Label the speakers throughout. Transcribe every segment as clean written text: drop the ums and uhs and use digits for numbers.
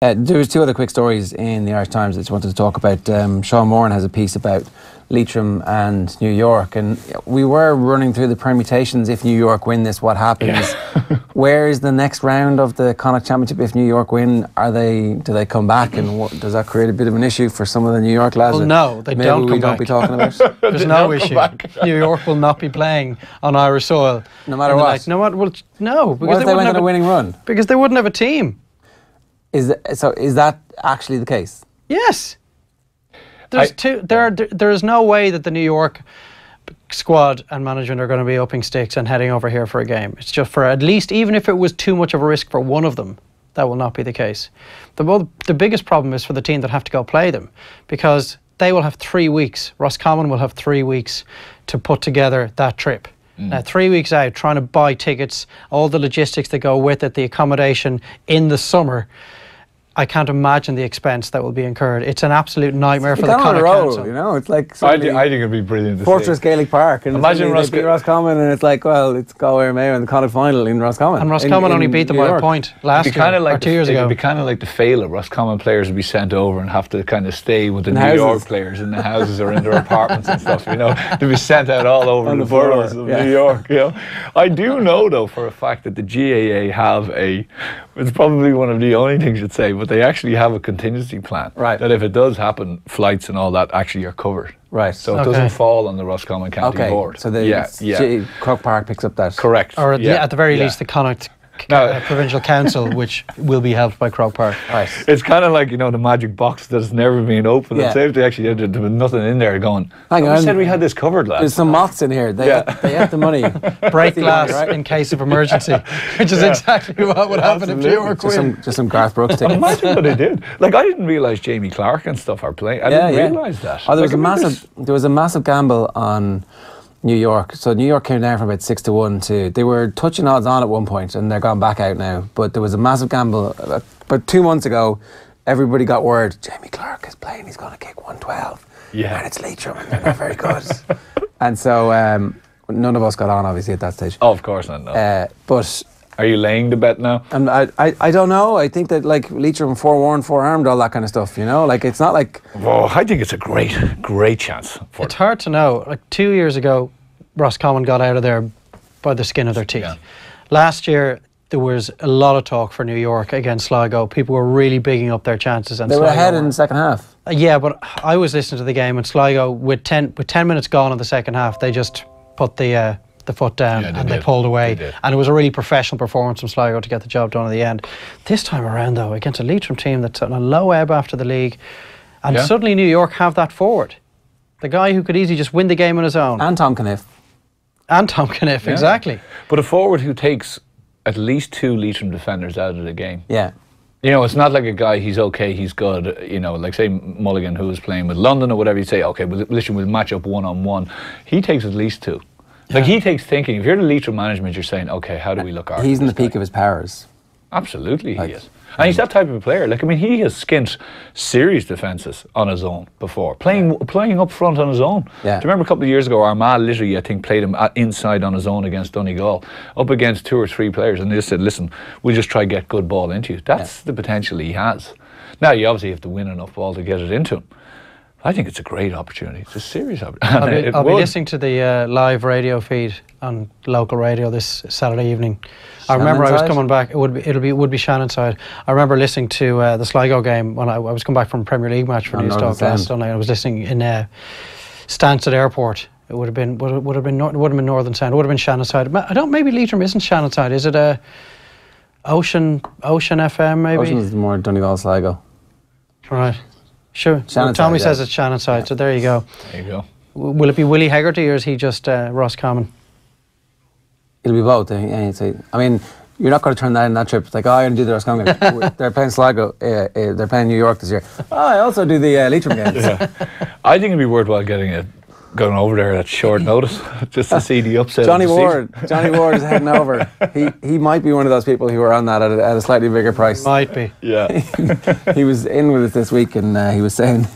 Speaker 1: There was two other quick stories in the Irish Times that I just wanted to talk about. Sean Moran has a piece about Leitrim and New York, and we were running through the permutations. If New York win this, what happens? Where is the next round of the Connacht Championship? If New York win, do they come back, and does that create a bit of an issue for some of the New York lads?
Speaker 2: Well, no, they don't come back.
Speaker 1: Maybe we don't be talking about.
Speaker 2: There's no issue. New York will not be playing on Irish soil,
Speaker 1: no matter what.
Speaker 2: No, well, no, because
Speaker 1: what if they went on a winning run?
Speaker 2: Because they wouldn't have a team.
Speaker 1: Is that actually the case?
Speaker 2: Yes. There is no way that the New York squad and management are going to be upping sticks and heading over here for a game. It's just for at least, even if it was too much of a risk for one of them, that will not be the case. The biggest problem is for the team that have to go play them, because they will have 3 weeks. Roscommon will have 3 weeks to put together that trip. Now, 3 weeks out, trying to buy tickets, all the logistics that go with it, the accommodation in the summer, I can't imagine the expense that will be incurred. It's an absolute nightmare for the Connacht Council.
Speaker 1: You know, it's like
Speaker 3: I think it'd be brilliant to
Speaker 1: Fortress
Speaker 3: see.
Speaker 1: Gaelic Park, and
Speaker 3: imagine
Speaker 1: Roscommon, and it's like, well, it's Galway Mayo in the Connacht final in Roscommon.
Speaker 2: And Roscommon only beat them by a point last year, or 2 years ago.
Speaker 3: It'd be kind of like the fail of Roscommon players would be sent over and have to kind of stay with the New York players in the houses or in their apartments and stuff. You know, they'd be sent out all over the boroughs of New York. You know, I do know though for a fact that the GAA have it's probably one of the only things you'd say, but they actually have a contingency plan. Right. That if it does happen, flights and all that actually are covered.
Speaker 1: Right.
Speaker 3: So it doesn't fall on the Roscommon County Board.
Speaker 1: So Croke Park picks up that.
Speaker 3: Correct.
Speaker 2: Or at the very least, the Connacht Provincial Council, which will be helped by Croke Park.
Speaker 1: Right.
Speaker 3: It's kind of like, you know, the magic box that's never been opened. Yeah. It's actually there was nothing in there going, hang on, we said we had this covered, lads.
Speaker 1: There's some moths in here. They have the money.
Speaker 2: Break glass in case of emergency, which is exactly what would happen if New York win.
Speaker 1: Just some Garth Brooks tickets.
Speaker 3: Imagine what they did. Like, I didn't realise Jamie Clark and stuff are playing. I didn't realise that.
Speaker 1: Oh, there was a massive gamble on New York. So New York came down from about 6-1 they were touching odds on at one point, and they're gone back out now. But there was a massive gamble about 2 months ago. Everybody got word Jamie Clark is playing. He's going to kick 112. Yeah, and it's Leitrim, and they're not very good. And so none of us got on, obviously, at that stage.
Speaker 3: Oh, of course not. No.
Speaker 1: But
Speaker 3: are you laying the bet now?
Speaker 1: And I don't know. I think that like Leitrim forewarned, forearmed, all that kind of stuff. You know, like it's not like.
Speaker 3: Oh, I think it's a great chance.
Speaker 2: It's hard to know. Like 2 years ago, Roscommon got out of there by the skin of their teeth. Yeah. Last year, there was a lot of talk for New York against Sligo. People were really bigging up their chances. And
Speaker 1: they were ahead in the second half.
Speaker 2: Yeah, but I was listening to the game, and Sligo, with 10 minutes gone in the second half, they just put the foot down and they pulled away. And it was a really professional performance from Sligo to get the job done at the end. This time around, though, against a Leitrim team that's on a low ebb after the league, and suddenly New York have that forward. The guy who could easily just win the game on his own.
Speaker 1: And Tom Caniff.
Speaker 2: Exactly.
Speaker 3: But a forward who takes at least 2 Leitrim defenders out of the game.
Speaker 1: Yeah.
Speaker 3: You know, it's not like a guy, he's okay, he's good, you know, like say Mulligan, who was playing with London or whatever, you say, okay, well, listen, we'll match up one-on-one. He takes at least 2. Like, he takes thinking. If you're the Leitrim management, you're saying, okay, how do we look after
Speaker 1: He's in the peak
Speaker 3: guy?
Speaker 1: of his powers.
Speaker 3: Absolutely, he is. And he's that type of player. Like, I mean, he has skint serious defences on his own before, playing up front on his own. Yeah. Do you remember a couple of years ago, Armagh literally, I think, played him inside on his own against Donegal, up against 2 or 3 players, and they just said, listen, we'll just try to get good ball into you. That's the potential he has. Now, you obviously have to win enough ball to get it into him. I think it's a great opportunity. It's a serious opportunity.
Speaker 2: I'll be listening to the live radio feed on local radio this Saturday evening. I remember I was coming back. It would be Shannonside. I remember listening to the Sligo game when I was coming back from a Premier League match for Newstock last Sunday. I was listening in Stansted Airport. It would have been Northern Sound. It would have been Shannonside. Maybe Leitrim isn't Shannonside. Is it Ocean FM maybe?
Speaker 1: Ocean is more Donegal Sligo.
Speaker 2: Right. Sure. Tommy says it's Shannonside, so there you go.
Speaker 3: There you go.
Speaker 2: Will it be Willie Hegarty or is he just Roscommon?
Speaker 1: It'll be both. I mean, you're not going to turn that in that trip. It's like, I'm going to do the Roscommon game. They're playing Sligo. They're playing New York this year. I also do the Leitrim games.
Speaker 3: Yeah. I think it'd be worthwhile going over there at short notice just to see the upset.
Speaker 1: Johnny Ward is heading over. He might be one of those people who are on that at a slightly bigger price.
Speaker 2: Might be.
Speaker 3: Yeah.
Speaker 1: He was in with us this week, and he was saying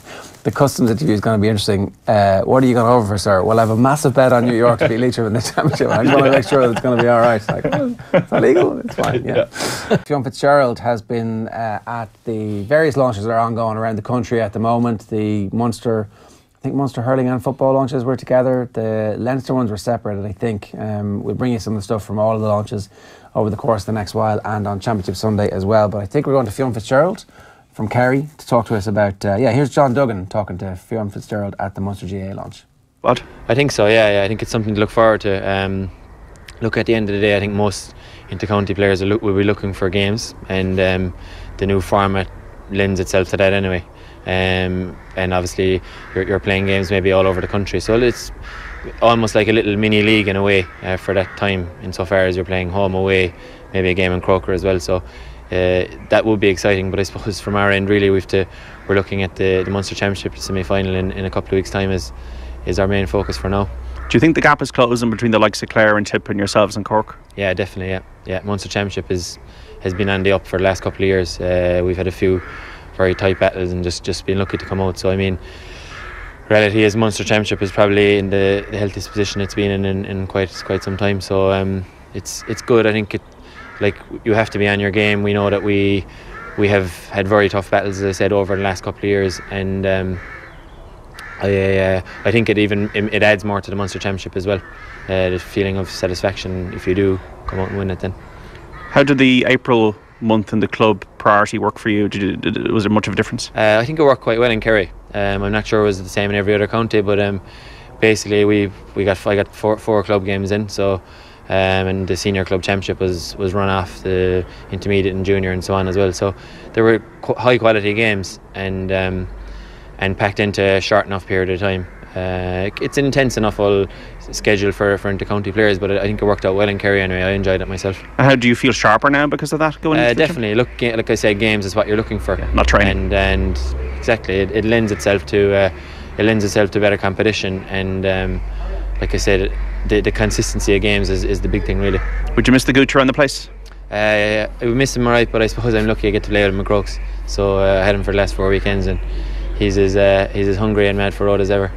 Speaker 1: the customs interview is going to be interesting. What are you going over for, sir? Well, I have a massive bet on New York to beat Leitrim in the championship. I just want to make sure that it's going to be all right. Like, oh, it's not legal. It's fine. Yeah. Fionn Fitzgerald has been at the various launches that are ongoing around the country at the moment. The Munster, I think Munster hurling and football launches were together. The Leinster ones were separated, I think. We'll bring you some of the stuff from all of the launches over the course of the next while and on Championship Sunday as well. But I think we're going to Fionn Fitzgerald from Kerry to talk to us about, here's John Duggan talking to Fionn Fitzgerald at the Munster GAA launch.
Speaker 4: What? I think so, yeah. I think it's something to look forward to. Look, at the end of the day, I think most inter-county players will be looking for games, and the new format lends itself to that anyway. And obviously you're playing games maybe all over the country, so it's almost like a little mini league in a way for that time, insofar as you're playing home, away, maybe a game in Croker as well. So that would be exciting, but I suppose from our end really we're looking at the Munster Championship semi-final in a couple of weeks' time is our main focus for now.
Speaker 5: Do you think the gap is closing between the likes of Clare and Tip and yourselves in Cork?
Speaker 4: Yeah, definitely. Yeah. Munster Championship has been on the up for the last couple of years. We've had a few very tight battles and just been lucky to come out. So I mean, reality is Munster Championship is probably in the healthiest position it's been in quite some time. So it's good. I think you have to be on your game. We know that we have had very tough battles, as I said, over the last couple of years, and I think it adds more to the Munster Championship as well. The feeling of satisfaction if you do come out and win it then.
Speaker 5: How did the April month in the club priority work for you? Was there much of a difference?
Speaker 4: I think it worked quite well in Kerry. I'm not sure it was the same in every other county, but basically I got four club games in, so and the senior club championship was run off the intermediate and junior and so on as well. So there were high quality games and packed into a short enough period of time. It's an intense enough all schedule for inter-county players, but I think it worked out well in Kerry anyway. I enjoyed it myself.
Speaker 5: How do you feel sharper now because of that going into
Speaker 4: definitely. Look, like I said, games is what you're looking for,
Speaker 5: not training.
Speaker 4: And exactly, it lends itself to better competition, and like I said, the consistency of games is the big thing really.
Speaker 5: Would you miss the gooch around the place?
Speaker 4: I would miss him alright, but I suppose I'm lucky I get to play with him at Crokes. So I had him for the last 4 weekends, and he's as hungry and mad for road as ever.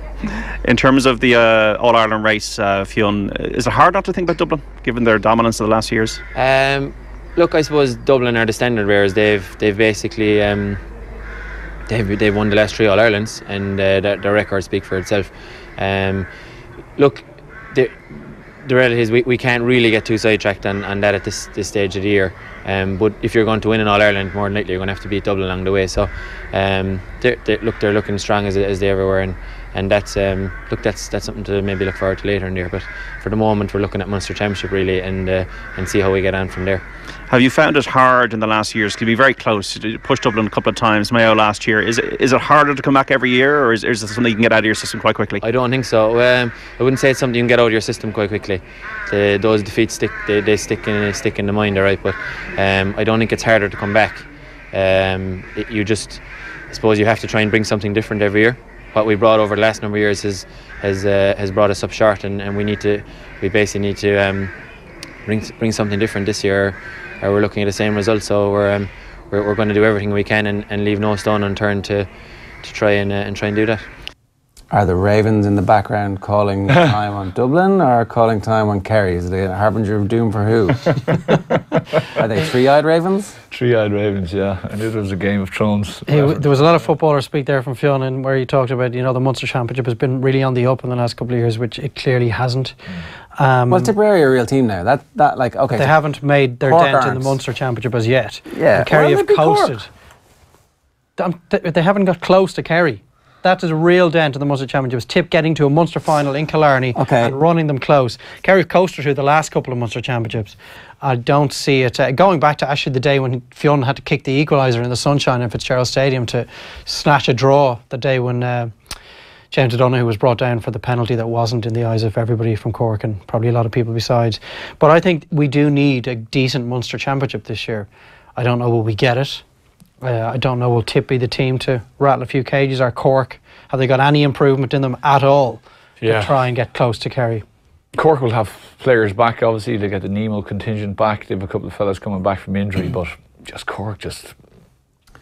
Speaker 5: In terms of the All-Ireland race, Fionn, is it hard not to think about Dublin, given their dominance of the last years?
Speaker 4: Look, I suppose Dublin are the standard bearers. They've basically they've won the last 3 All-Irelands, and their record speaks for itself. Look, the reality is we can't really get too sidetracked on that at this stage of the year. But if you're going to win in All-Ireland, more than likely you're going to have to beat Dublin along the way. So they're looking strong as they ever were, and that's something to maybe look forward to later in the year. But for the moment, we're looking at Munster Championship really, and see how we get on from there.
Speaker 5: Have you found it hard in the last years? Could be very close. You pushed Dublin a couple of times, Mayo last year. Is it harder to come back every year, or is it something you can get out of your system quite quickly?
Speaker 4: I don't think so. I wouldn't say it's something you can get out of your system quite quickly. Those defeats stick in the mind, alright. But I don't think it's harder to come back. I suppose you have to try and bring something different every year. What we brought over the last number of years has brought us up short, and we basically need to bring something different this year, or we're looking at the same results. So we're going to do everything we can and leave no stone unturned to try and do that.
Speaker 1: Are the Ravens in the background calling time on Dublin or calling time on Kerry? Is it a harbinger of doom for who? Are they three-eyed Ravens?
Speaker 3: Three-eyed Ravens, yeah. I knew there was a Game of Thrones.
Speaker 2: There was a lot of footballers speak there from Fionn, and where he talked about, the Munster Championship has been really on the up in the last couple of years, which it clearly hasn't.
Speaker 1: Well, Tipperary are a real team now. Okay.
Speaker 2: They haven't made their
Speaker 1: Cork
Speaker 2: dent
Speaker 1: aren't.
Speaker 2: in the Munster Championship as yet.
Speaker 1: Yeah.
Speaker 2: And Kerry
Speaker 1: Well,
Speaker 2: have
Speaker 1: maybe
Speaker 2: coasted. They haven't got close to Kerry. That is a real dent in the Munster Championships. Tip getting to a Munster final in Killarney and running them close. Kerry coasted through the last couple of Munster Championships. I don't see it. Going back to actually the day when Fionn had to kick the equaliser in the sunshine in Fitzgerald Stadium to snatch a draw, the day when James O'Donoghue was brought down for the penalty that wasn't in the eyes of everybody from Cork and probably a lot of people besides. But I think we do need a decent Munster Championship this year. I don't know will we get it. I don't know, will Tip be the team to rattle a few cages, or Cork? Have they got any improvement in them at all to try and get close to Kerry?
Speaker 3: Cork will have players back, obviously. They get the Nemo contingent back. They have a couple of fellas coming back from injury, but Cork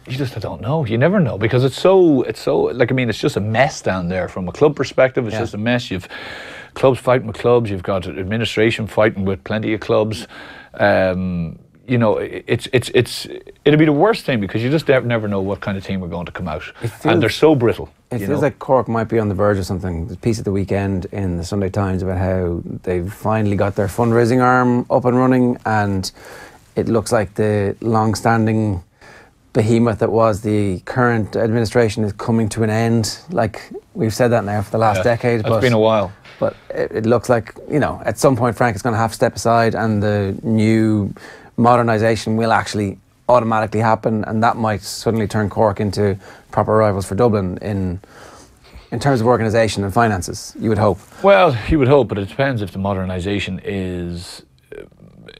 Speaker 3: you just don't know. You never know, because it's so like, I mean, it's just a mess down there from a club perspective. It's just a mess. You've clubs fighting with clubs. You've got administration fighting with plenty of clubs. You know, it'll be the worst thing, because you just never know what kind of team are going to come out, and they're so brittle.
Speaker 1: It feels like Cork might be on the verge of something. There's a piece at the weekend in the Sunday Times about how they've finally got their fundraising arm up and running, and it looks like the long-standing behemoth that was the current administration is coming to an end. Like, we've said that now for the last decade.
Speaker 3: It's been a while.
Speaker 1: But it looks like, you know, at some point Frank is going to have to step aside, and the new modernisation will actually automatically happen, and that might suddenly turn Cork into proper rivals for Dublin in terms of organisation and finances, you would hope.
Speaker 3: Well, you would hope, but it depends if the modernisation is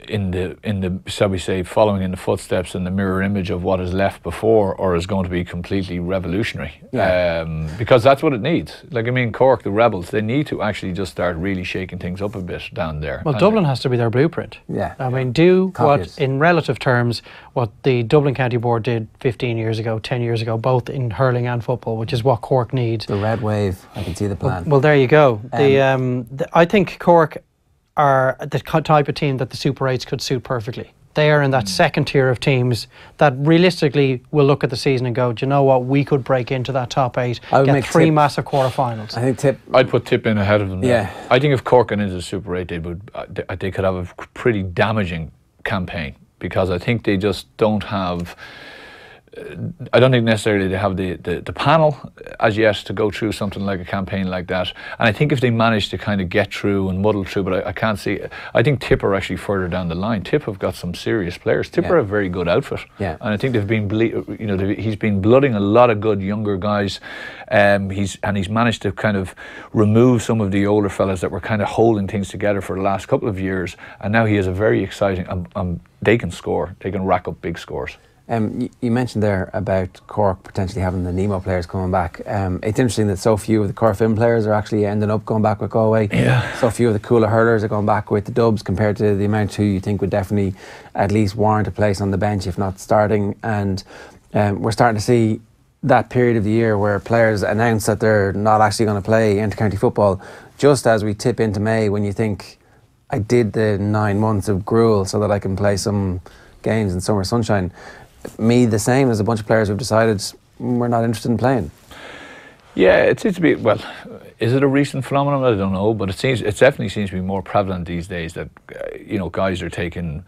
Speaker 3: in the shall we say, following in the footsteps and the mirror image of what is left before, or is going to be completely revolutionary. Because that's what it needs. Like, I mean, Cork, the Rebels, they need to actually just start really shaking things up a bit down there.
Speaker 2: Well, Dublin has to be their blueprint. I mean, what, in relative terms, what the Dublin County Board did 15 years ago, 10 years ago, both in hurling and football, which is what Cork needs.
Speaker 1: The red wave, I can see the plan.
Speaker 2: Well, there you go. I think Cork are the type of team that the Super 8s could suit perfectly. They are in that second tier of teams that realistically will look at the season and go, do you know what, we could break into that top 8, get 3 massive quarterfinals.
Speaker 1: I think
Speaker 3: I'd put Tip in ahead of them. I think if Cork went into the Super 8, they could have a pretty damaging campaign, because I think they just don't have... I don't think necessarily they have the panel as yet to go through something like a campaign like that. And I think if they manage to kind of get through and muddle through, but I can't see... I think Tip are actually further down the line. Tip have got some serious players. Tip are a very good outfit. And I think they've been, he's been blooding a lot of good younger guys. He's managed to kind of remove some of the older fellas that were kind of holding things together for the last couple of years. And now he is a very exciting... they can score. They can rack up big scores.
Speaker 1: You mentioned there about Cork potentially having the Nemo players coming back. It's interesting that so few of the Cork Finn players are actually ending up going back with Galway. So few of the cooler hurlers are going back with the Dubs, compared to the amount who you think would definitely at least warrant a place on the bench, if not starting. And we're starting to see that period of the year where players announce that they're not actually going to play inter-county football, just as we tip into May, when you think, I did the 9 months of gruel so that I can play some games in summer sunshine. Me, the same as a bunch of players who've decided we're not interested in playing.
Speaker 3: Yeah, it seems to be, well, is it a recent phenomenon? I don't know, but it definitely seems to be more prevalent these days that, guys are taking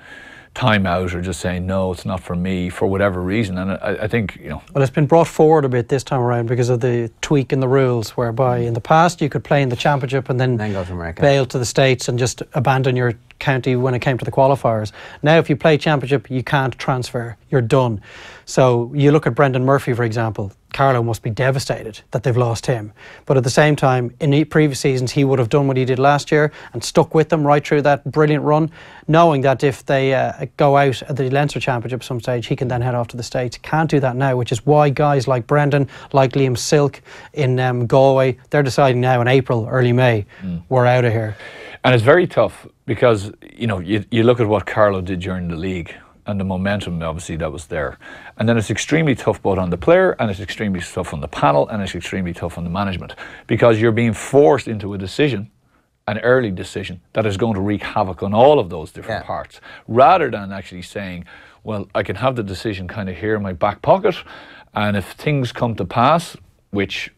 Speaker 3: time out or just saying, no, it's not for me, for whatever reason. And I think, Well,
Speaker 2: it's been brought forward a bit this time around because of the tweak in the rules, whereby in the past you could play in the championship and then
Speaker 1: go to America,
Speaker 2: bail to the States and just abandon your county when it came to the qualifiers. Now, if you play championship, you can't transfer. You're done. So you look at Brendan Murphy, for example. Carlo must be devastated that they've lost him. But at the same time, in previous seasons, he would have done what he did last year and stuck with them right through that brilliant run, knowing that if they go out at the Leinster Championship at some stage, he can then head off to the States. Can't do that now, which is why guys like Brendan, like Liam Silk in Galway, they're deciding now in April, early May, we're out of here.
Speaker 3: And it's very tough because, you look at what Carlo did during the league, and the momentum, obviously, that was there. And then it's extremely tough both on the player, and it's extremely tough on the panel, and it's extremely tough on the management, because you're being forced into a decision, an early decision, that is going to wreak havoc on all of those different parts, rather than actually saying, well, I can have the decision kind of here in my back pocket, and if things come to pass, which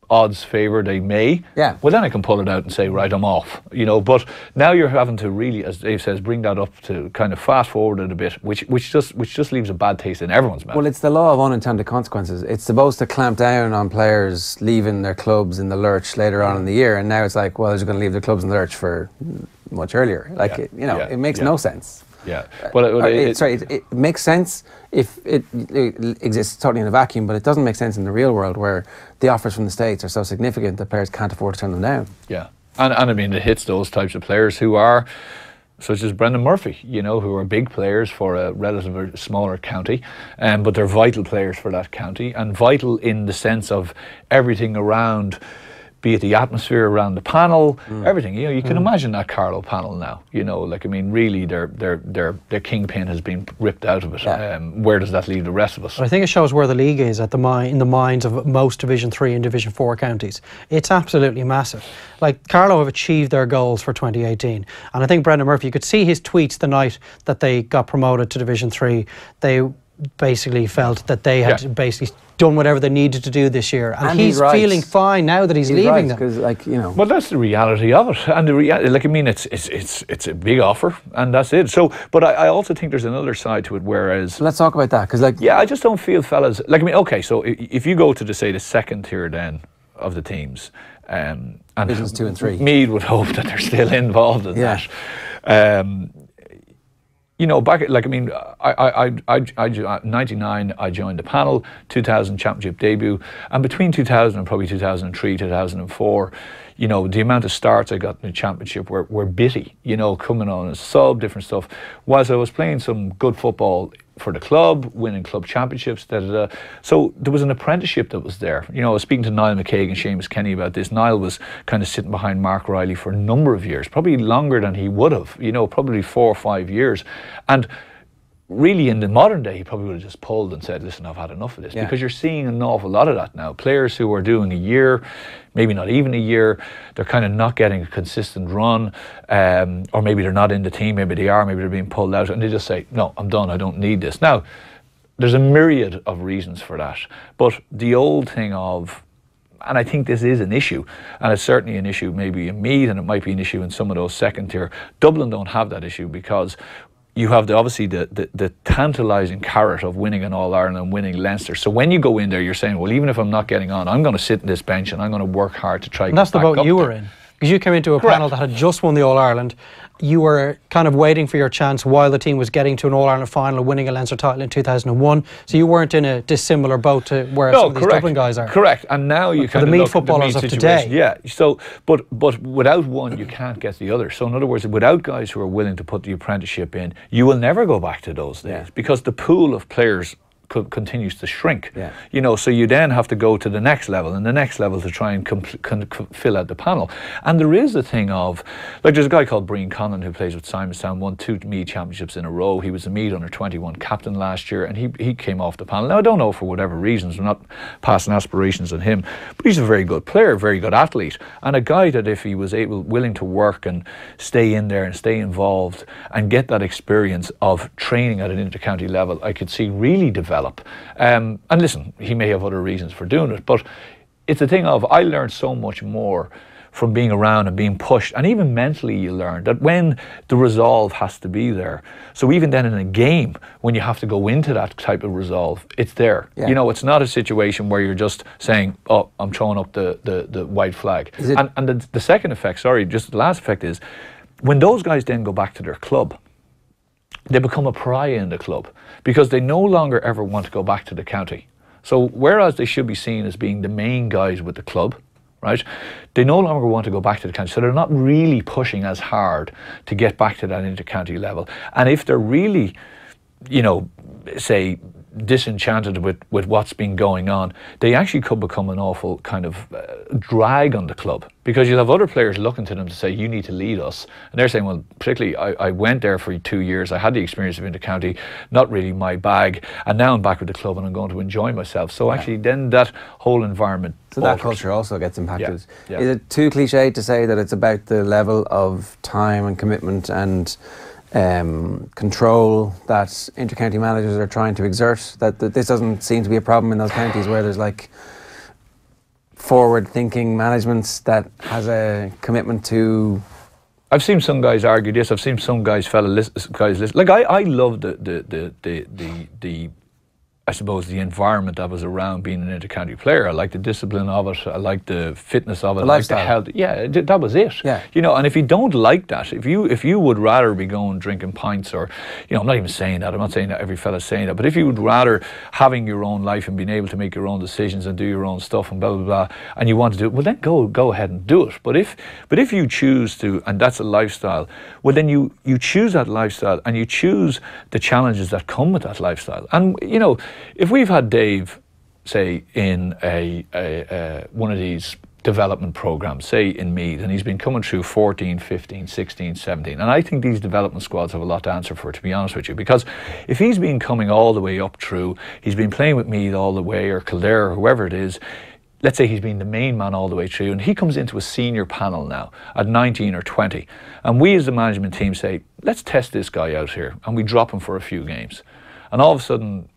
Speaker 3: odds favour they may, well, then I can pull it out and say, right, I'm off, but now you're having to really, as Dave says, bring that up to kind of fast forward it a bit, which just leaves a bad taste in everyone's mouth.
Speaker 1: Well, it's the law of unintended consequences. It's supposed to clamp down on players leaving their clubs in the lurch later on in the year, and now it's like, well, they're going to leave their clubs in the lurch for much earlier. It makes no sense.
Speaker 3: Well,
Speaker 1: it makes sense if it exists totally in a vacuum, but it doesn't make sense in the real world, where the offers from the States are so significant that players can't afford to turn them down.
Speaker 3: And I mean, it hits those types of players who are, such as Brendan Murphy, who are big players for a relatively smaller county, but they're vital players for that county, and vital in the sense of everything around be it the atmosphere around the panel, everything. You know, you can imagine that Carlow panel now. You know, like, I mean, really, their kingpin has been ripped out of it.
Speaker 1: Yeah.
Speaker 3: Where does that leave the rest of us?
Speaker 2: But I think it shows where the league is in the minds of most Division 3 and Division 4 counties. It's absolutely massive. Like, Carlow have achieved their goals for 2018, and I think Brendan Murphy, you could see his tweets the night that they got promoted to Division 3. They basically felt that they had basically done whatever they needed to do this year, and he's
Speaker 1: right.
Speaker 2: feeling fine now that he's leaving them.
Speaker 1: Because, like, you know,
Speaker 3: Well, that's the reality of it, and the reality, like, I mean, it's a big offer, and that's it. So, but I also think there's another side to it. Whereas,
Speaker 1: let's talk about that, because, like,
Speaker 3: yeah, I just don't feel fellas. Like, I mean, okay, so if you go to the second tier then of the teams, and
Speaker 1: Divisions 2 and 3,
Speaker 3: Meath would hope that they're still involved in that. You know, back, like, I mean, I 99, I joined the panel, 2000 championship debut, and between 2000 and probably 2003, 2004, you know, the amount of starts I got in the championship were bitty, you know, coming on as sub, different stuff, whilst I was playing some good football for the club, winning club championships, So there was an apprenticeship that was there. You know, I was speaking to Niall McCaig and Seamus Kenny about this. Niall was kind of sitting behind Mark Riley for a number of years, probably longer than he would have, you know, probably 4 or 5 years. And really, in the modern day, he probably would have just pulled and said, listen, I've had enough of this.
Speaker 1: Yeah.
Speaker 3: Because you're seeing an awful lot of that now. Players who are doing a year, maybe not even a year, they're kind of not getting a consistent run, or maybe they're not in the team, maybe they are, maybe they're being pulled out, and they just say, no, I'm done, I don't need this. Now, there's a myriad of reasons for that, but the old thing of, and I think this is an issue, and it's certainly an issue maybe in Meath, and it might be an issue in some of those second tier. Dublin don't have that issue because you have obviously the tantalising carrot of winning an All-Ireland and winning Leinster. So when you go in there, you're saying, well, even if I'm not getting on, I'm going to sit in this bench and I'm going to work hard to try
Speaker 2: And that's the boat you were
Speaker 3: there.
Speaker 2: in. Because you came into a
Speaker 3: Correct.
Speaker 2: panel that had just won the All-Ireland. You were kind of waiting for your chance while the team was getting to an All-Ireland final and winning a Leinster title in 2001. So you weren't in a dissimilar boat to where some of these Dublin guys are.
Speaker 3: Correct. And now you kind
Speaker 2: the
Speaker 3: of
Speaker 2: Meath
Speaker 3: look at
Speaker 2: footballers
Speaker 3: the
Speaker 2: of
Speaker 3: Meath
Speaker 2: today.
Speaker 3: situation. Yeah. So, but without one, you can't get the other. So in other words, without guys who are willing to put the apprenticeship in, you will never go back to those days because the pool of players continues to shrink.
Speaker 1: Yeah.
Speaker 3: You know, so you then have to go to the next level and the next level to try and fill out the panel. And there is a thing of, like, there's a guy called Brian Conlon who plays with Simonstown, won 2 Meath championships in a row. He was the Meath under-21 captain last year, and he came off the panel. Now, I don't know for whatever reasons, we're not passing aspirations on him, but he's a very good player, very good athlete, and a guy that if he was willing to work and stay in there and stay involved and get that experience of training at an inter-county level, I could see really develop. And listen, he may have other reasons for doing it, but it's a thing of, I learned so much more from being around and being pushed, and even mentally you learn that when the resolve has to be there. So even then in a game, when you have to go into that type of resolve, it's there.
Speaker 1: Yeah.
Speaker 3: You know, it's not a situation where you're just saying, oh, I'm throwing up the white flag. And the second effect, just the last effect is, when those guys then go back to their club, they become a pariah in the club because they no longer ever want to go back to the county. So whereas they should be seen as being the main guys with the club, right, they no longer want to go back to the county. So they're not really pushing as hard to get back to that inter-county level. And if they're really, you know, say, disenchanted with what's been going on, they actually could become an awful kind of drag on the club, because you'll have other players looking to them to say, you need to lead us, and they're saying, well, particularly I went there for 2 years, I had the experience of inter-county, not really my bag, and now I'm back with the club and I'm going to enjoy myself. So actually then that whole environment
Speaker 1: so
Speaker 3: alters.
Speaker 1: that culture also gets impacted.
Speaker 3: Yeah.
Speaker 1: Is it too cliche to say that it's about the level of time and commitment and control that inter-county managers are trying to exert, that this doesn't seem to be a problem in those counties where there's like forward-thinking management that has a commitment to?
Speaker 3: I've seen some guys argue this. I've seen some guys listen. Like I love the I suppose the environment that was around being an inter-county player. I like the discipline of it. I like the fitness of it.
Speaker 1: The
Speaker 3: I like the
Speaker 1: lifestyle.
Speaker 3: health. Yeah, that was it.
Speaker 1: Yeah.
Speaker 3: You know, and if you don't like that, if you would rather be going drinking pints, or, you know, I'm not even saying that. I'm not saying that every fella's saying that. But if you would rather having your own life and being able to make your own decisions and do your own stuff and blah blah blah, and you want to do it, well then go ahead and do it. But if you choose to, and that's a lifestyle, well then you choose that lifestyle and you choose the challenges that come with that lifestyle. And you know, if we've had Dave, say, in a one of these development programs, say in Meath, and he's been coming through 14, 15, 16, 17. And I think these development squads have a lot to answer for, to be honest with you, because if he's been coming all the way up through, he's been playing with Meath all the way, or Kildare, or whoever it is, let's say he's been the main man all the way through, and he comes into a senior panel now at 19 or 20. And we as the management team say, let's test this guy out here, and we drop him for a few games. And all of a sudden,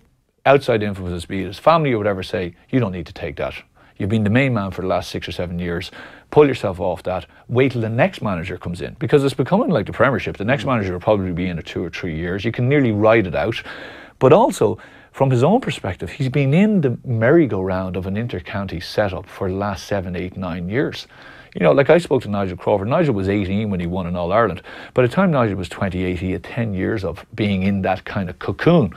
Speaker 3: outside influences, be it his family or whatever, say, you don't need to take that. You've been the main man for the last 6 or 7 years. Pull yourself off that. Wait till the next manager comes in. Because it's becoming like the Premiership. The next manager will probably be in 2 or 3 years. You can nearly ride it out. But also, from his own perspective, he's been in the merry-go-round of an inter-county setup for the last 7, 8, 9 years. You know, like I spoke to Nigel Crawford. Nigel was 18 when he won in All-Ireland. By the time Nigel was 28, he had 10 years of being in that kind of cocoon.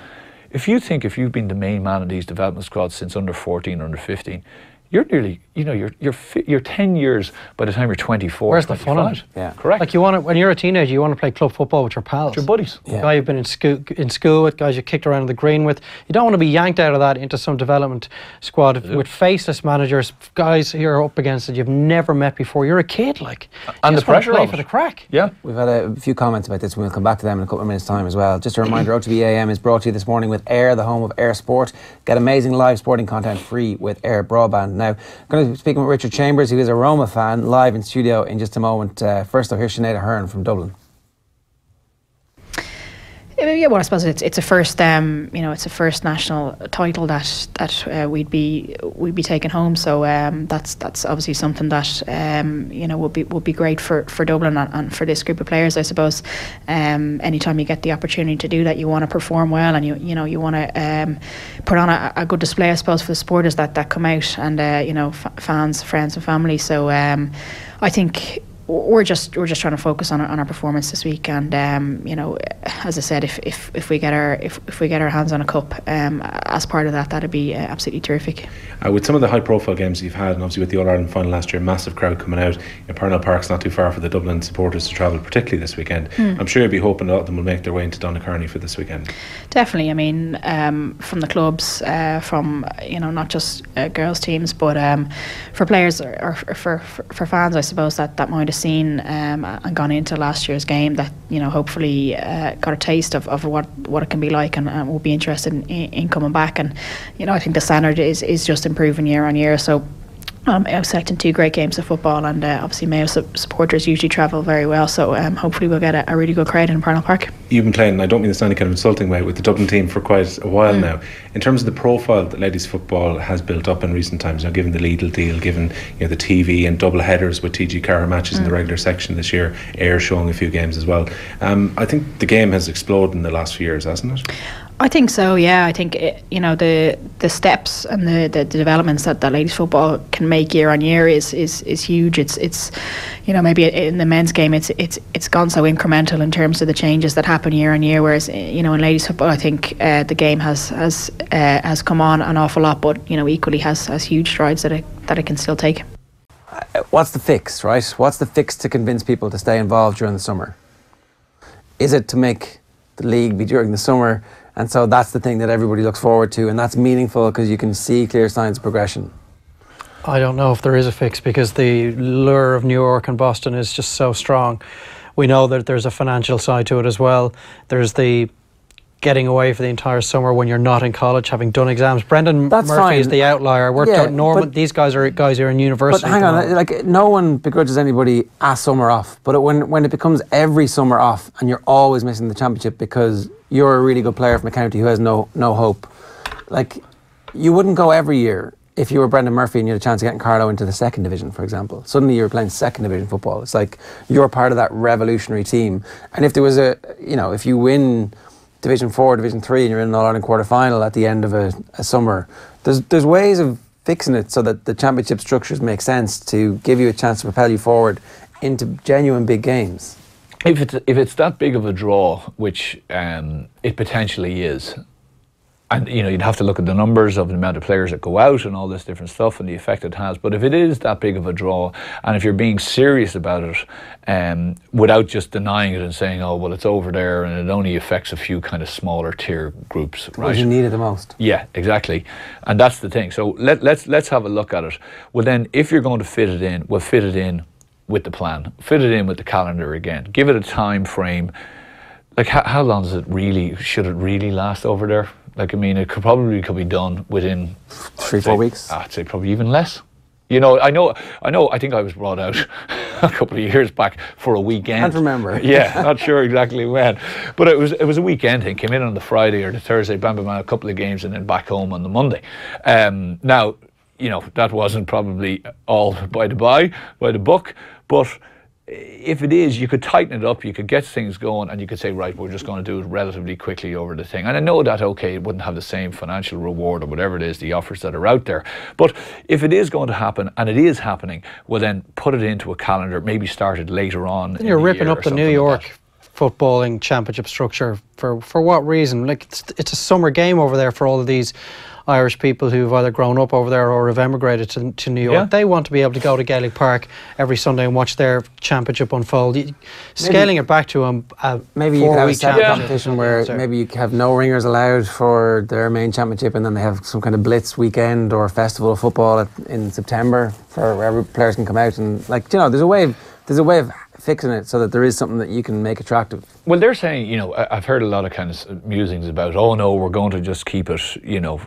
Speaker 3: If you think if you've been the main man in these development squads since under 14, under 15, you're nearly, you know, you're 10 years by the time you're 24.
Speaker 2: Where's
Speaker 3: 25.
Speaker 2: the fun of it?
Speaker 1: Yeah,
Speaker 3: correct.
Speaker 2: Like, you want to, when you're a teenager, you want to play club football with your pals,
Speaker 3: your buddies.
Speaker 2: Yeah. Guy you've been in school with, guys you kicked around on the green with. You don't want to be yanked out of that into some development squad with faceless managers, guys you're up against that you've never met before. You're a kid, like,
Speaker 3: and the pressure
Speaker 2: play
Speaker 3: of
Speaker 2: for
Speaker 3: it.
Speaker 2: the crack.
Speaker 3: Yeah,
Speaker 1: we've had a few comments about this, and we'll come back to them in a couple of minutes' time as well. Just a reminder, OTB AM is brought to you this morning with Air, the home of Air Sport. Get amazing live sporting content free with Air Broadband. Now, I'm going to be speaking with Richard Chambers, who is a Roma fan, live in studio in just a moment. First, though, here's Sinead Ahern from Dublin.
Speaker 6: Yeah, well, I suppose it's a first, it's a first national title that we'd be taking home. So that's obviously something that would be great for Dublin and for this group of players, I suppose. Anytime you get the opportunity to do that, you want to perform well, and you want to put on a good display, I suppose, for the supporters that come out, and fans, friends, and family. So I think we're just trying to focus on our performance this week, and as I said, if we get our hands on a cup as part of that, that'd be absolutely terrific.
Speaker 7: With some of the high profile games you've had, and obviously with the All-Ireland final last year, massive crowd coming out, Parnell Park's not too far for the Dublin supporters to travel, particularly this weekend. I'm sure you'll be hoping a lot of them will make their way into Donacarney for this weekend.
Speaker 6: Definitely. I mean, from the clubs, from not just girls teams, but for players or for fans, I suppose, that might have seen and gone into last year's game, that hopefully got a taste of what it can be like, and will be interested in coming back. And I think the standard is just improving year on year. So I'm selecting 2 great games of football, and obviously Mayo supporters usually travel very well, so hopefully we'll get a really good crowd in Parnell Park.
Speaker 7: You've been playing, I don't mean this in any kind of insulting way, with the Dublin team for quite a while now. In terms of the profile that ladies football has built up in recent times, given the Lidl deal, given the TV and double headers with TG Cara matches in the regular section this year, Ayr showing a few games as well, I think the game has exploded in the last few years, hasn't it?
Speaker 6: I think so, yeah. I think the steps and the developments that ladies football can make year on year is huge. It's maybe in the men's game it's gone so incremental in terms of the changes that happen year on year, whereas in ladies football, I think the game has come on an awful lot, but equally has huge strides that it can still take.
Speaker 1: What's the fix, right? What's the fix to convince people to stay involved during the summer? Is it to make the league be during the summer, and so that's the thing that everybody looks forward to, and that's meaningful because you can see clear signs of progression?
Speaker 2: I don't know if there is a fix, because the lure of New York and Boston is just so strong. We know that there's a financial side to it as well. There's the getting away for the entire summer when you're not in college, having done exams. Brendan Murphy
Speaker 1: fine.
Speaker 2: is the outlier. These guys are in university.
Speaker 1: But hang on, like, no one begrudges anybody a summer off. But when it becomes every summer off, and you're always missing the championship because you're a really good player from a county who has no hope, like, you wouldn't go every year. If you were Brendan Murphy and you had a chance of getting Carlow into the second division, for example, suddenly you're playing second division football. It's like you're part of that revolutionary team. And if there was if you win Division 4, Division 3, and you're in an All-Ireland quarter-final at the end of a summer, there's ways of fixing it so that the championship structures make sense to give you a chance to propel you forward into genuine big games.
Speaker 3: If it's that big of a draw, which it potentially is, And you'd have to look at the numbers of the amount of players that go out and all this different stuff and the effect it has. But if it is that big of a draw, and if you're being serious about it, without just denying it and saying, oh well, it's over there and it only affects a few kind of smaller tier groups, right?
Speaker 1: You need it the most.
Speaker 3: Yeah, exactly. And that's the thing. So let's have a look at it. Well then, if you're going to fit it in, we'll fit it in with the plan, fit it in with the calendar again, give it a time frame. Like how long does it really, should it really last over there? Like, I mean, it could be done within
Speaker 1: 3-4 weeks.
Speaker 3: I'd say probably even less. I think I was brought out a couple of years back for a weekend.
Speaker 1: Can't remember.
Speaker 3: Yeah, not sure exactly when. But it was a weekend thing. Came in on the Friday or the Thursday, bam, a couple of games and then back home on the Monday. Now, that wasn't probably all by the book, but if it is, you could tighten it up, you could get things going, and you could say, right, we're just going to do it relatively quickly over the thing. And I know that, okay, it wouldn't have the same financial reward or whatever it is, the offers that are out there. But if it is going to happen, and it is happening, well then put it into a calendar, maybe start it later on.
Speaker 2: Then you're ripping up the New York footballing championship structure for what reason? Like, it's a summer game over there for all of these Irish people who've either grown up over there or have emigrated to New York. Yeah. They want to be able to go to Gaelic Park every Sunday and watch their championship unfold. Scaling it back to a
Speaker 1: maybe you could have a separate competition where maybe you have no ringers allowed for their main championship, and then they have some kind of blitz weekend or festival of football in September for where players can come out and, like, there's a way of fixing it so that there is something that you can make attractive.
Speaker 3: Well, they're saying, I've heard a lot of kind of musings about, oh no, we're going to just keep it,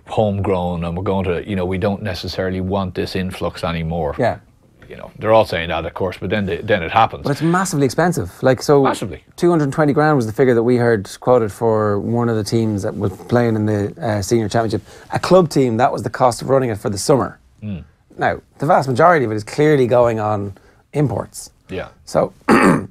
Speaker 3: homegrown, and we're going to, we don't necessarily want this influx anymore.
Speaker 1: Yeah.
Speaker 3: They're all saying that, of course, but then it happens.
Speaker 1: But it's massively expensive. Massively. 220 grand was the figure that we heard quoted for one of the teams that was playing in the senior championship. A club team, that was the cost of running it for the summer. Mm. Now, the vast majority of it is clearly going on imports.
Speaker 3: Yeah.
Speaker 1: So, I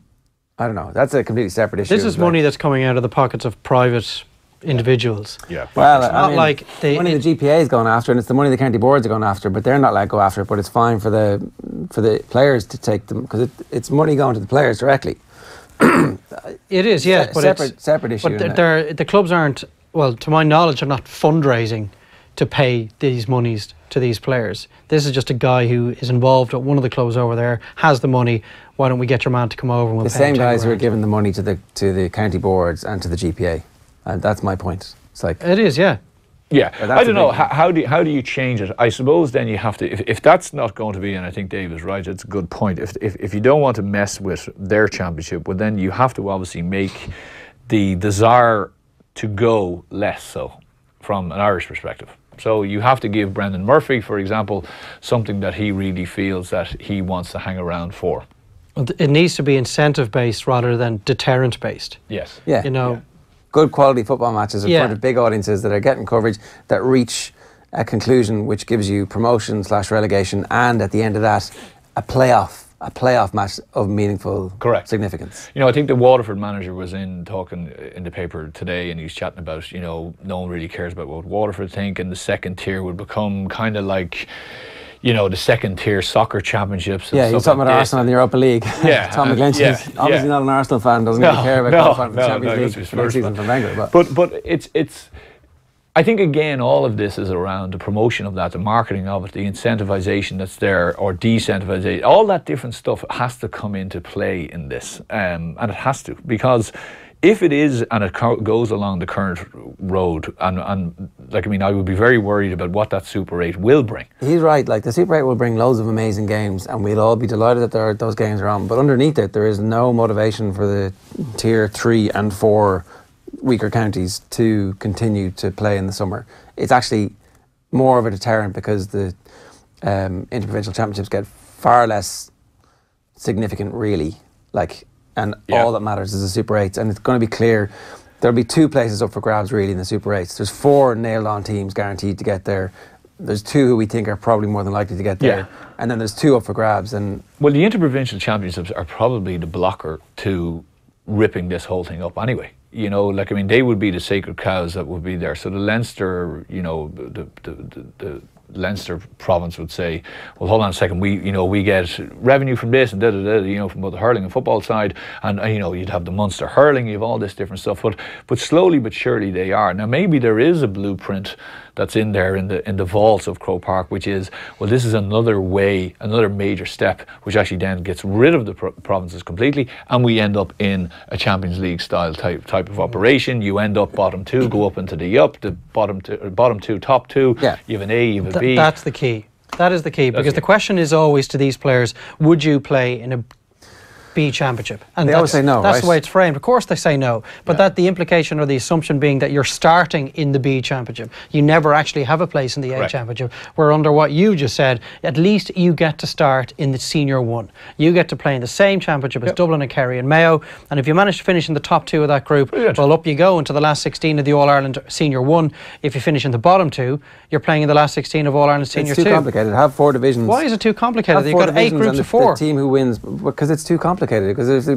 Speaker 1: don't know. That's a completely separate issue.
Speaker 2: This is money that's coming out of the pockets of private individuals.
Speaker 3: Yeah.
Speaker 2: Well, it's not like
Speaker 1: the money the GPA is going after, and it's the money the county boards are going after, but they're not allowed to go after it. But it's fine for the players to take them, because it's money going to the players directly.
Speaker 2: It is, yeah, but
Speaker 1: separate issue.
Speaker 2: But the clubs aren't, well, to my knowledge, are not fundraising to pay these monies to these players. This is just a guy who is involved at one of the clubs over there, has the money. Why don't we get your man to come over and we'll
Speaker 1: the
Speaker 2: pay
Speaker 1: same guys who are giving the money to the county boards and to the GPA, and that's my point. It's like
Speaker 2: it is, yeah.
Speaker 3: Yeah, I don't know. How do you change it? I suppose then you have to. If that's not going to be, and I think Dave is right. It's a good point. If you don't want to mess with their championship, well then you have to obviously make the desire to go less so from an Irish perspective. So you have to give Brendan Murphy, for example, something that he really feels that he wants to hang around for.
Speaker 2: It needs to be incentive-based rather than deterrent-based.
Speaker 3: Yes.
Speaker 1: Yeah.
Speaker 3: Yeah.
Speaker 1: Good quality football matches in front of big audiences that are getting coverage, that reach a conclusion which gives you promotion/relegation, and at the end of that, a playoff match of meaningful significance.
Speaker 3: I think the Waterford manager was talking in the paper today, and he's chatting about, no one really cares about what Waterford think, and the second tier would become kind of like, the second tier soccer championships.
Speaker 1: Yeah, he's talking about Arsenal in the Europa League.
Speaker 3: Yeah,
Speaker 1: Tom McGlinchey's obviously not an Arsenal fan, doesn't really care about qualifying for the Champions League for next season from Wenger.
Speaker 3: But it's. I think again, all of this is around the promotion of that, the marketing of it, the incentivization that's there, or decentivization. All that different stuff has to come into play in this, and it has to, because if it is and it goes along the current road, and like, I mean, I would be very worried about what that Super 8 will bring.
Speaker 1: He's right. Like, the Super 8 will bring loads of amazing games, and we'll all be delighted that those games are on. But underneath it, there is no motivation for the tier 3 and 4 weaker counties to continue to play in the summer. It's actually more of a deterrent because the interprovincial championships get far less significant, really. All that matters is the Super 8s, and it's going to be clear there'll be 2 places up for grabs really in the Super 8s. There's 4 nailed-on teams guaranteed to get there. There's 2 who we think are probably more than likely to get there, and then there's 2 up for grabs. And
Speaker 3: well, the interprovincial championships are probably the blocker to ripping this whole thing up anyway. They would be the sacred cows that would be there. So the Leinster, the Leinster province would say, well, hold on a second, we get revenue from this and from both the hurling and football side, and you'd have the Munster hurling, you have all this different stuff, but slowly but surely they are. Now maybe there is a blueprint that's in there in the vaults of Croke Park, which is, well, this is another major step, which actually then gets rid of the provinces completely, and we end up in a Champions League style type of operation. You end up bottom two, go up into the bottom two, top two.
Speaker 1: Yeah.
Speaker 3: You have an A, you have a B.
Speaker 2: That's the key. That is the key, because the question is always to these players, would you play in a B championship? And
Speaker 1: they always say no.
Speaker 2: That's
Speaker 1: right?
Speaker 2: the way it's framed. Of course they say no, but that the implication or the assumption being that you're starting in the B championship. You never actually have a place in the A championship. Where under what you just said, at least you get to start in the senior one. You get to play in the same championship as Dublin and Kerry and Mayo, and if you manage to finish in the top two of that group, well, up you go into the last 16 of the All-Ireland Senior 1. If you finish in the bottom two, you're playing in the last 16 of All-Ireland Senior 2.
Speaker 1: It's too complicated. Have 4 divisions.
Speaker 2: Why is it too complicated? You've got 8 groups of 4.
Speaker 1: The team who wins, because it's too complicated. Because if there's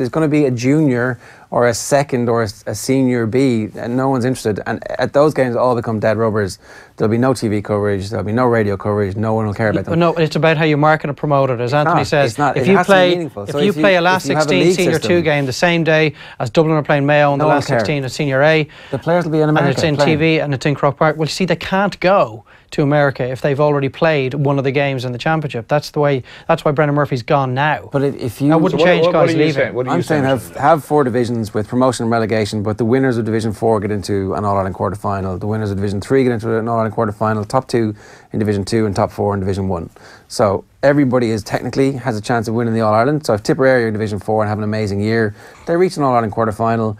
Speaker 1: going to be a junior or a second or a senior B, and no one's interested, and at those games all become dead rubbers. There'll be no TV coverage, there'll be no radio coverage, no one will care about them.
Speaker 2: No, it's about how you market and promote it. As Anthony says,
Speaker 1: it's not.
Speaker 2: if
Speaker 1: It
Speaker 2: you
Speaker 1: has to be
Speaker 2: play
Speaker 1: meaningful.
Speaker 2: if
Speaker 1: So
Speaker 2: you play a last
Speaker 1: if you have a
Speaker 2: 16
Speaker 1: league
Speaker 2: Senior
Speaker 1: system,
Speaker 2: 2 game the same day as Dublin are playing Mayo in the
Speaker 1: No one
Speaker 2: last
Speaker 1: will care.
Speaker 2: 16 of Senior A,
Speaker 1: the players will be in America.
Speaker 2: and it's in
Speaker 1: playing.
Speaker 2: TV and it's in Croke Park, well, see, they can't go to America if they've already played one of the games in the championship. That's why Brendan Murphy's gone now.
Speaker 1: But if you...
Speaker 2: I wouldn't change guys leaving.
Speaker 1: I'm saying have 4 divisions with promotion and relegation, but the winners of Division 4 get into an All-Ireland quarter-final, the winners of Division 3 get into an All-Ireland quarter-final, top 2 in Division 2 and top 4 in Division 1. So everybody has a chance of winning the All-Ireland. So if Tipperary are in Division 4 and have an amazing year, they reach an All-Ireland quarter-final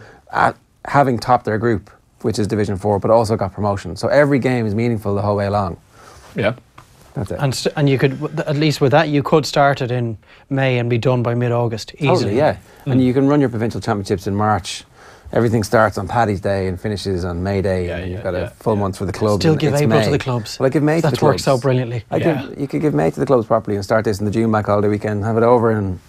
Speaker 1: having topped their group, which is Division 4, but also got promotion. So every game is meaningful the whole way along.
Speaker 3: Yeah.
Speaker 1: That's it.
Speaker 2: And you could, at least with that, you could start it in May and be done by mid-August easily.
Speaker 1: Totally, yeah. And you can run your provincial championships in March. Everything starts on Paddy's Day and finishes on May Day. And you've got a full month for the clubs.
Speaker 2: Still give April
Speaker 1: May.
Speaker 2: to the clubs.
Speaker 1: Well, I give May to the clubs.
Speaker 2: That works out brilliantly.
Speaker 1: You could give May to the clubs properly and start this in the June Bank Holiday weekend, have it over and...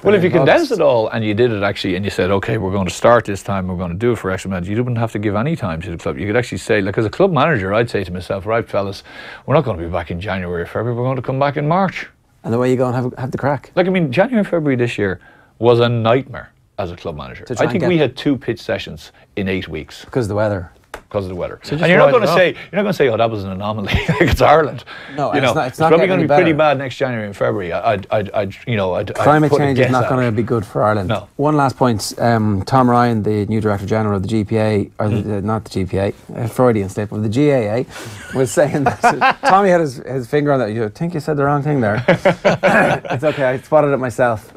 Speaker 3: Well, if you condensed it all and you did it actually, and you said, okay, we're going to start this time, we're going to do it for X amount, you wouldn't have to give any time to the club. You could actually say, like, as a club manager, I'd say to myself, right, fellas, we're not going to be back in January or February, we're going to come back in March.
Speaker 1: And the way you go and have the crack.
Speaker 3: Like, I mean, January and February this year was a nightmare as a club manager. I think we had 2 pitch sessions in 8 weeks.
Speaker 1: Because of the weather.
Speaker 3: Because of the weather.
Speaker 2: So
Speaker 3: and you're not going to say, oh, that was an anomaly. Like, it's Ireland.
Speaker 1: No,
Speaker 3: it's probably going to be pretty bad next January and February.
Speaker 1: Climate change is not going to be good for Ireland.
Speaker 3: No.
Speaker 1: One last point. Tom Ryan, the new Director General of the GPA, or not the GPA, Freudian slip of the GAA, was saying that Tommy had his finger on that. You think you said the wrong thing there. It's okay. I spotted it myself.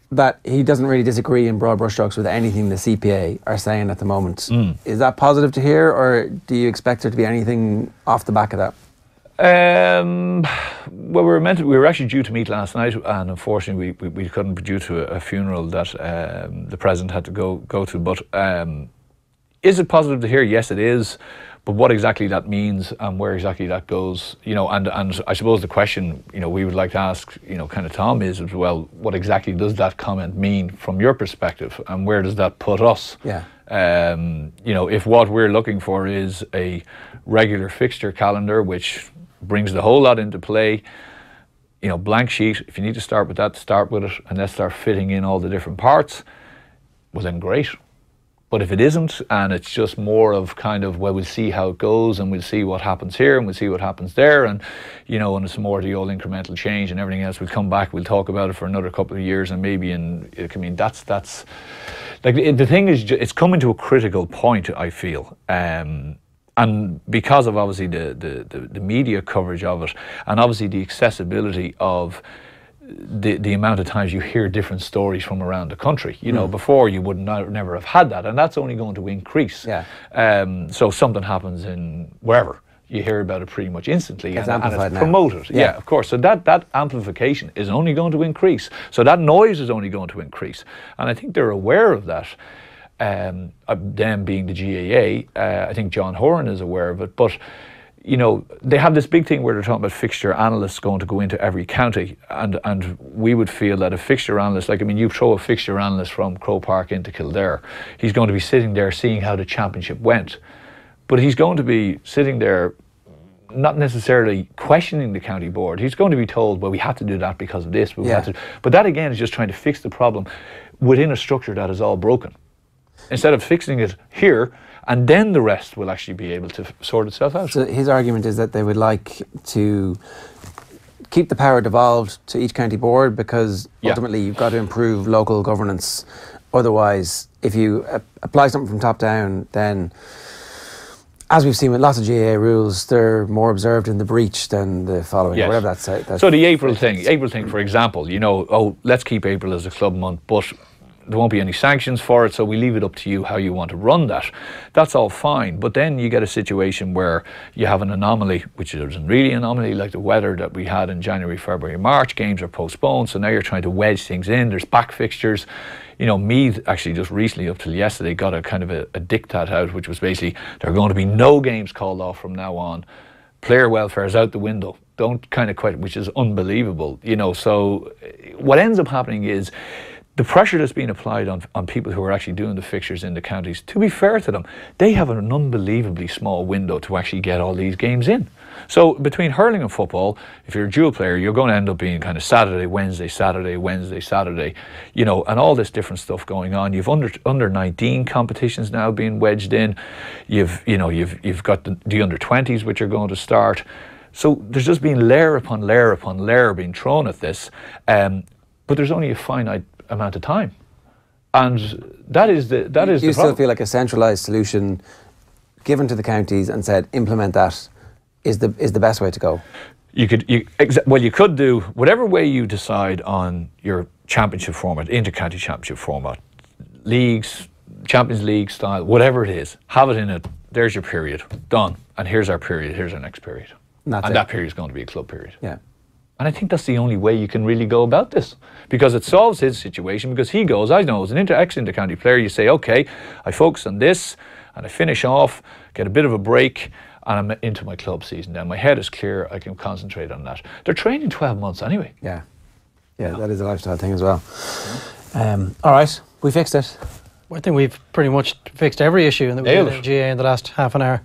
Speaker 1: That he doesn't really disagree in broad brushstrokes with anything the CPA are saying at the moment. Is that positive to hear, or do you expect there to be anything off the back of that?
Speaker 3: Well, we were actually due to meet last night, and unfortunately we couldn't be due to a funeral that the President had to go to. But is it positive to hear? Yes, it is. But what exactly that means and where exactly that goes, and I suppose the question, we would like to ask, kind of Tom is, well, what exactly does that comment mean from your perspective, and where does that put us?
Speaker 1: Yeah.
Speaker 3: If what we're looking for is a regular fixture calendar, which brings the whole lot into play, blank sheet, if you need to start with that, start with it, and let's start fitting in all the different parts, well then great. But if it isn't, and it's just more of kind of, well, we'll see how it goes, and we'll see what happens here, and we'll see what happens there, and and it's more the old incremental change and everything else. We'll come back, we'll talk about it for another couple of years, and maybe that's like the thing is, it's coming to a critical point, I feel, and because of obviously the media coverage of it, and obviously the accessibility of the amount of times you hear different stories from around the country. Before you would never have had that, and that's only going to increase.
Speaker 1: Yeah.
Speaker 3: So something happens in wherever, you hear about it pretty much instantly, and it's promoted.
Speaker 1: Yeah,
Speaker 3: of course. So that amplification is only going to increase. So that noise is only going to increase, and I think they're aware of that. Them being the GAA, I think John Horan is aware of it, but they have this big thing where they're talking about fixture analysts going to go into every county, and we would feel that a fixture analyst, you throw a fixture analyst from Croke Park into Kildare, he's going to be sitting there seeing how the championship went. but he's going to be sitting there not necessarily questioning the county board. He's going to be told, well, we had to do that because of this. But that again is just trying to fix the problem within a structure that is all broken. Instead of fixing it here, and then the rest will actually be able to sort itself out.
Speaker 1: So his argument is that they would like to keep the power devolved to each county board, because ultimately you've got to improve local governance. Otherwise, if you apply something from top down, then, as we've seen with lots of GAA rules, they're more observed in the breach than the following, or whatever that's
Speaker 3: so the April thing, for example, you know, oh, let's keep April as a club month, but there won't be any sanctions for it, so we leave it up to you how you want to run that. That's all fine, but then you get a situation where you have an anomaly, which isn't really an anomaly, like the weather that we had in January, February, March. Games are postponed, so now you're trying to wedge things in. There's back fixtures. You know, Meath actually just recently, up till yesterday, got a kind of a diktat out, which was basically there are going to be no games called off from now on. Player welfare is out the window. Don't kind of quit, which is unbelievable. You know, so what ends up happening is the pressure that's being applied on people who are actually doing the fixtures in the counties, to be fair to them, they have an unbelievably small window to actually get all these games in. So between hurling and football, if you're a dual player, you're going to end up being kind of Saturday, Wednesday, Saturday, Wednesday, Saturday, you know, and all this different stuff going on. You've under 19 competitions now being wedged in. You've got the under 20s, which are going to start. So there's just been layer upon layer upon layer being thrown at this, but there's only a finite amount of time, and you
Speaker 1: still feel like a centralised solution given to the counties and said implement that is the best way to go.
Speaker 3: You could do whatever way you decide on your championship format, inter-county championship format, leagues, Champions League style, whatever it is, have it in it. There's your period done, and here's our period, here's our next period, and that period is going to be a club period.
Speaker 1: Yeah.
Speaker 3: And I think that's the only way you can really go about this, because it solves his situation, because he goes, I know, as an ex-inter-county player, you say, okay, I focus on this and I finish off, get a bit of a break, and I'm into my club season. Then my head is clear, I can concentrate on that. They're training 12 months anyway.
Speaker 1: Yeah, that is a lifestyle thing as well. All right, we fixed it.
Speaker 2: I think we've pretty much fixed every issue in the GAA in the last half an hour.